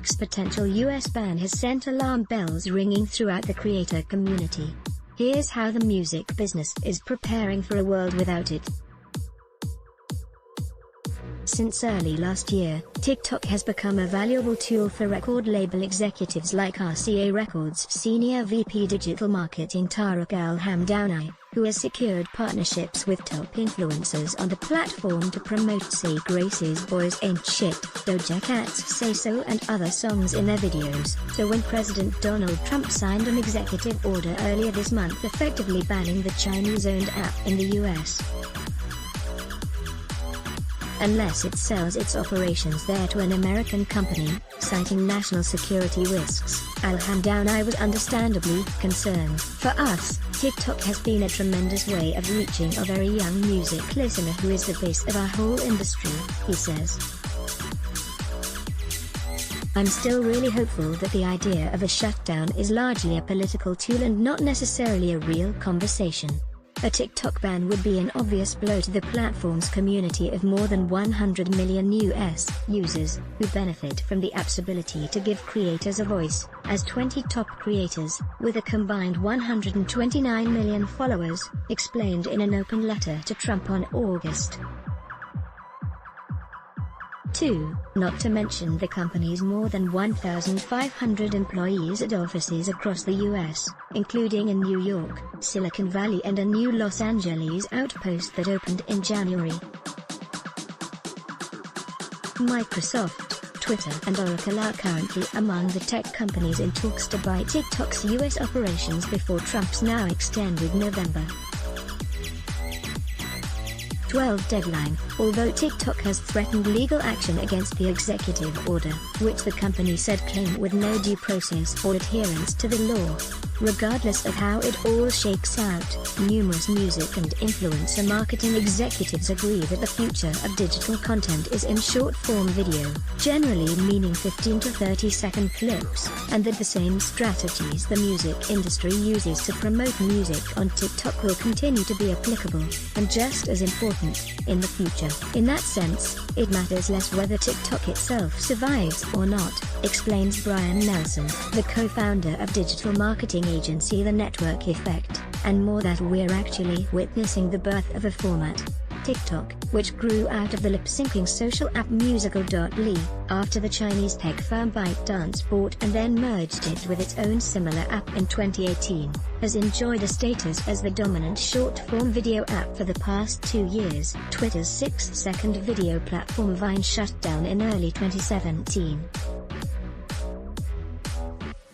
TikTok's potential US ban has sent alarm bells ringing throughout the creator community. Here's how the music business is preparing for a world without it. Since early last year, TikTok has become a valuable tool for record label executives like RCA Records Senior VP Digital Marketing Tariq Al-Hamdani, who has secured partnerships with top influencers on the platform to promote Say Grace's Boys Ain't Shit, Doja Cat's Say So and other songs in their videos. So when President Donald Trump signed an executive order earlier this month effectively banning the Chinese-owned app in the US, unless it sells its operations there to an American company, citing national security risks, Al-Hamdani was understandably concerned. For us, TikTok has been a tremendous way of reaching a very young music listener who is the base of our whole industry, he says. I'm still really hopeful that the idea of a shutdown is largely a political tool and not necessarily a real conversation. A TikTok ban would be an obvious blow to the platform's community of more than 100 million US users, who benefit from the app's ability to give creators a voice, as 20 top creators, with a combined 129 million followers, explained in an open letter to Trump on August 2, not to mention the company's more than 1,500 employees at offices across the US, including in New York, Silicon Valley and a new Los Angeles outpost that opened in January. Microsoft, Twitter and Oracle are currently among the tech companies in talks to buy TikTok's US operations before Trump's now extended November 12 deadline, although TikTok has threatened legal action against the executive order, which the company said came with no due process or adherence to the law. Regardless of how it all shakes out, numerous music and influencer marketing executives agree that the future of digital content is in short-form video, generally meaning 15 to 30-second clips, and that the same strategies the music industry uses to promote music on TikTok will continue to be applicable, and just as important, in the future. In that sense, it matters less whether TikTok itself survives or not, explains Brian Nelson, the co-founder of digital marketing agency The Network Effect, and more that we're actually witnessing the birth of a format, TikTok, which grew out of the lip-syncing social app Musical.ly, after the Chinese tech firm ByteDance bought and then merged it with its own similar app in 2018, has enjoyed a status as the dominant short-form video app for the past 2 years. Twitter's 6-second video platform Vine shut down in early 2017.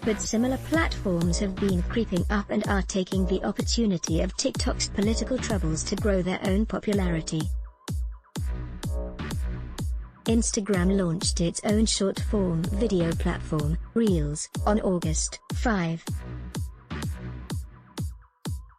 But similar platforms have been creeping up and are taking the opportunity of TikTok's political troubles to grow their own popularity. Instagram launched its own short-form video platform, Reels, on August 5.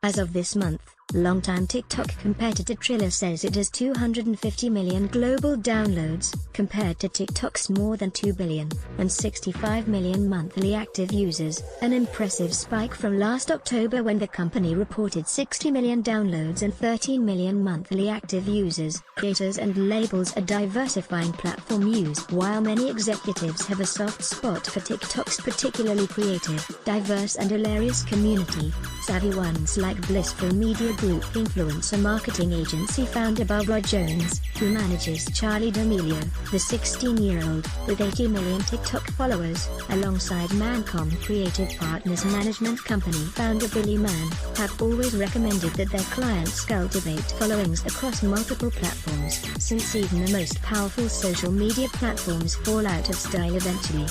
As of this month, longtime TikTok competitor Triller says it has 250 million global downloads, compared to TikTok's more than 2 billion, and 65 million monthly active users, an impressive spike from last October when the company reported 60 million downloads and 13 million monthly active users. Creators and labels are diversifying platform use. While many executives have a soft spot for TikTok's particularly creative, diverse and hilarious community, savvy ones like Blissful Media Group influencer marketing agency founder Barbara Jones, who manages Charli D'Amelio, the 16-year-old, with 80 million TikTok followers, alongside Mancom Creative Partners management company founder Billy Mann, have always recommended that their clients cultivate followings across multiple platforms, since even the most powerful social media platforms fall out of style eventually.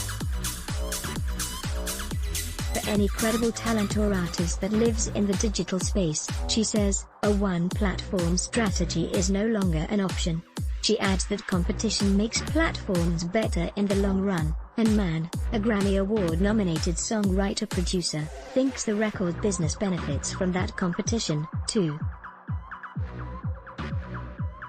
For any credible talent or artist that lives in the digital space, she says, a one-platform strategy is no longer an option. She adds that competition makes platforms better in the long run, and Mann, a Grammy Award-nominated songwriter-producer, thinks the record business benefits from that competition, too.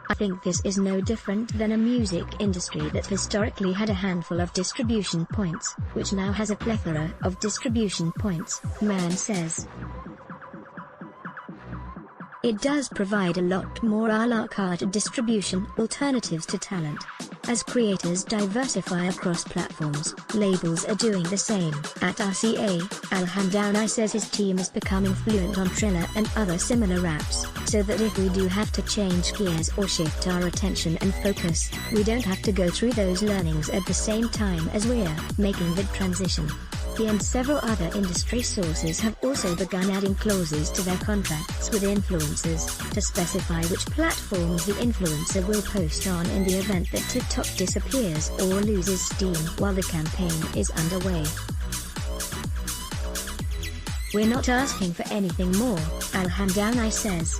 I think this is no different than a music industry that historically had a handful of distribution points, which now has a plethora of distribution points, Mann says. It does provide a lot more a la carte distribution alternatives to talent. As creators diversify across platforms, labels are doing the same. At RCA, Al Hamdani says his team is becoming fluent on Triller and other similar apps, so that if we do have to change gears or shift our attention and focus, we don't have to go through those learnings at the same time as we're making the transition. He and several other industry sources have also begun adding clauses to their contracts with influencers, to specify which platforms the influencer will post on in the event that TikTok disappears or loses steam while the campaign is underway. "We're not asking for anything more," Al Hamdani says.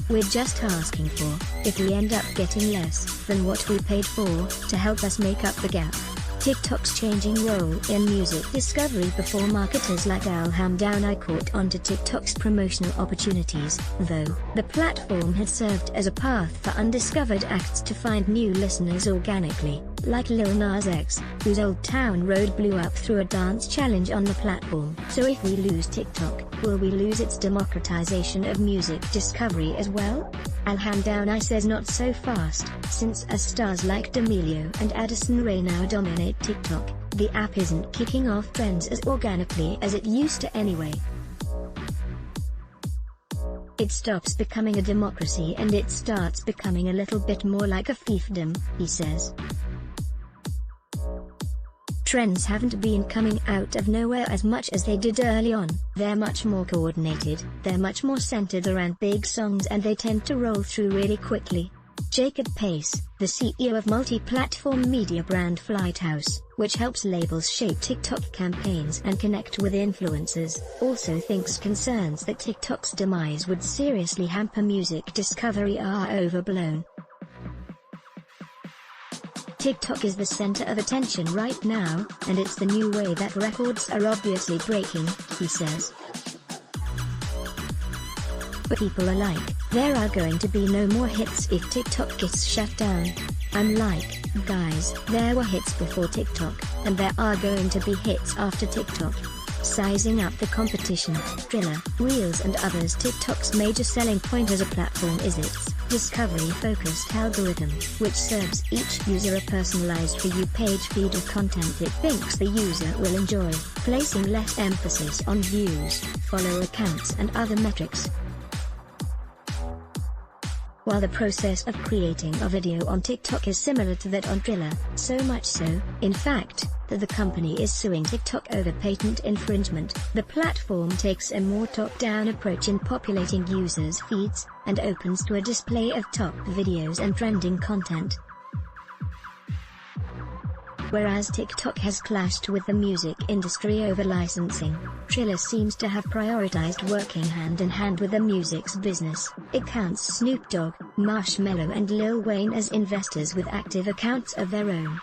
"We're just asking for, if we end up getting less than what we paid for, to help us make up the gap." TikTok's changing role in music discovery before marketers like Al Hamdani caught on to TikTok's promotional opportunities, though. The platform had served as a path for undiscovered acts to find new listeners organically, like Lil Nas X, whose Old Town Road blew up through a dance challenge on the platform. So if we lose TikTok, will we lose its democratization of music discovery as well? Al Hamdani says not so fast, since as stars like D'Amelio and Addison Rae now dominate TikTok, the app isn't kicking off trends as organically as it used to anyway. It stops becoming a democracy and it starts becoming a little bit more like a fiefdom, he says. Trends haven't been coming out of nowhere as much as they did early on. They're much more coordinated, they're much more centered around big songs, and they tend to roll through really quickly. Jacob Pace, the CEO of multi-platform media brand Flighthouse, which helps labels shape TikTok campaigns and connect with influencers, also thinks concerns that TikTok's demise would seriously hamper music discovery are overblown. TikTok is the center of attention right now, and it's the new way that records are obviously breaking, he says. But people are like, there are going to be no more hits if TikTok gets shut down. I'm like, guys, there were hits before TikTok, and there are going to be hits after TikTok. Sizing up the competition, Triller, Reels and others. TikTok's major selling point as a platform is its discovery-focused algorithm, which serves each user a personalized For You page feed of content it thinks the user will enjoy, placing less emphasis on views, follower counts and other metrics. While the process of creating a video on TikTok is similar to that on Triller, so much so, in fact, that the company is suing TikTok over patent infringement, the platform takes a more top-down approach in populating users' feeds, and opens to a display of top videos and trending content. Whereas TikTok has clashed with the music industry over licensing, Triller seems to have prioritized working hand-in-hand with the music's business. It counts Snoop Dogg, Marshmello and Lil Wayne as investors with active accounts of their own.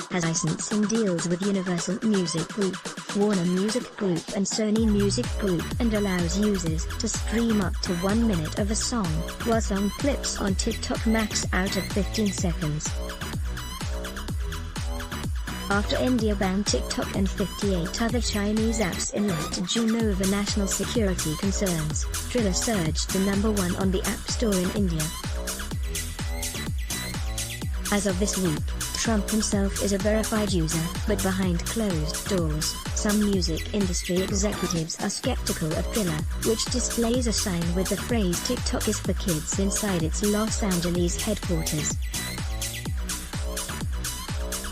Has licensing deals with Universal Music Group, Warner Music Group and Sony Music Group, and allows users to stream up to 1 minute of a song, while song clips on TikTok max out at 15 seconds. After India banned TikTok and 58 other Chinese apps in late June over national security concerns, Triller surged to #1 on the App Store in India. As of this week, Trump himself is a verified user, but behind closed doors, some music industry executives are skeptical of Triller, which displays a sign with the phrase "TikTok is for kids" inside its Los Angeles headquarters.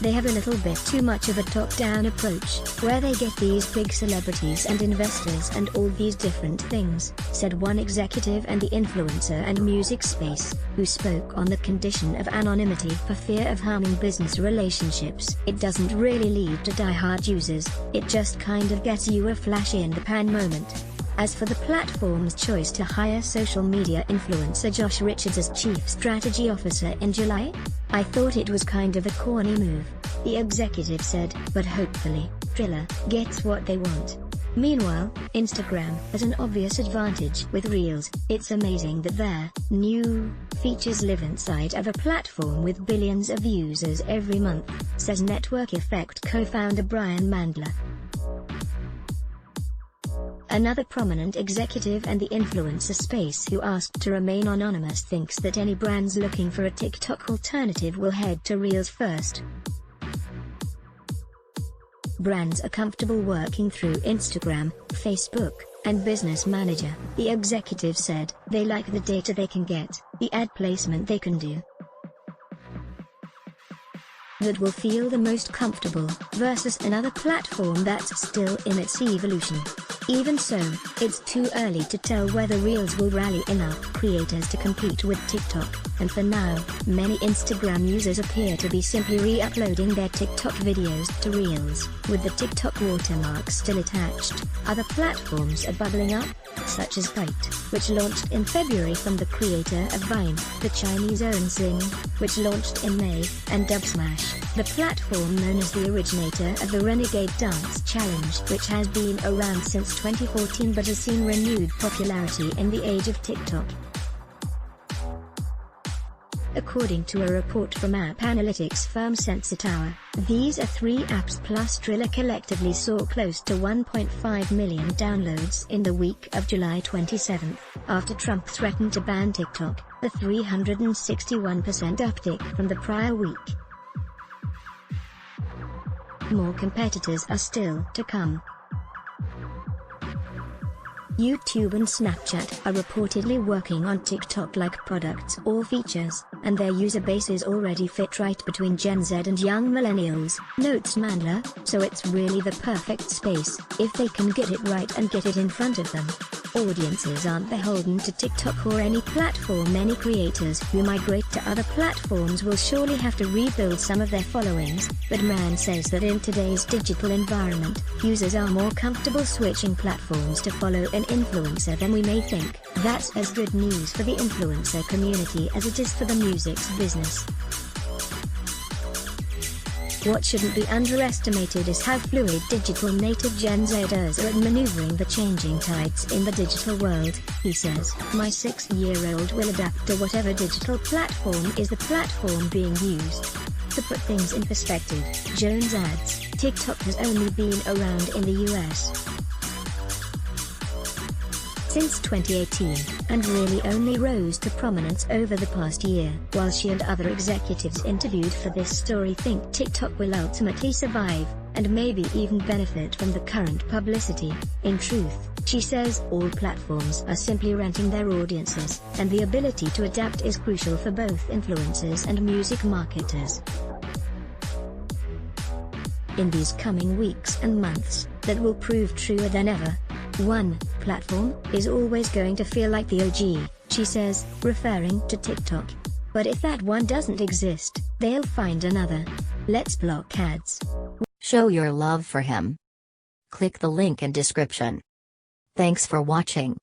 They have a little bit too much of a top-down approach, where they get these big celebrities and investors and all these different things, said one executive in the influencer and music space, who spoke on the condition of anonymity for fear of harming business relationships. It doesn't really lead to die-hard users, it just kind of gets you a flash-in-the-pan moment. As for the platform's choice to hire social media influencer Josh Richards as Chief Strategy Officer in July, I thought it was kind of a corny move, the executive said, but hopefully, Triller gets what they want. Meanwhile, Instagram has an obvious advantage with Reels. It's amazing that their new features live inside of a platform with billions of users every month, says Network Effect co-founder Brian Mandler. Another prominent executive in the influencer space who asked to remain anonymous thinks that any brands looking for a TikTok alternative will head to Reels first. Brands are comfortable working through Instagram, Facebook, and Business Manager, the executive said. They like the data they can get, the ad placement they can do. That will feel the most comfortable, versus another platform that's still in its evolution. Even so, it's too early to tell whether Reels will rally enough creators to compete with TikTok, and for now, many Instagram users appear to be simply re-uploading their TikTok videos to Reels, with the TikTok watermark still attached. Other platforms are bubbling up, such as Byte, which launched in February from the creator of Vine, the Chinese-owned Zing, which launched in May, and Dubsmash, the platform known as the originator of the Renegade Dance Challenge, which has been around since 2014 but has seen renewed popularity in the age of TikTok. According to a report from app analytics firm Sensor Tower, these three apps plus Triller collectively saw close to 1.5 million downloads in the week of July 27, after Trump threatened to ban TikTok, a 361% uptick from the prior week. More competitors are still to come. YouTube and Snapchat are reportedly working on TikTok-like products or features, and their user base is already fit right between Gen Z and young millennials, notes Mandler, so it's really the perfect space, if they can get it right and get it in front of them. Audiences aren't beholden to TikTok or any platform. Many creators who migrate to other platforms will surely have to rebuild some of their followings, but Mann says that in today's digital environment, users are more comfortable switching platforms to follow an influencer than we may think. That's as good news for the influencer community as it is for the music's business. What shouldn't be underestimated is how fluid digital native Gen Zers are at maneuvering the changing tides in the digital world, he says. My 6-year-old will adapt to whatever digital platform is the platform being used. To put things in perspective, Jones adds, TikTok has only been around in the US since 2018, and really only rose to prominence over the past year. While she and other executives interviewed for this story think TikTok will ultimately survive, and maybe even benefit from the current publicity, in truth, she says, all platforms are simply renting their audiences, and the ability to adapt is crucial for both influencers and music marketers. In these coming weeks and months, that will prove truer than ever. One platform is always going to feel like the OG, she says, referring to TikTok. But if that one doesn't exist, they'll find another. Let's block ads. Show your love for him. Click the link in description. Thanks for watching.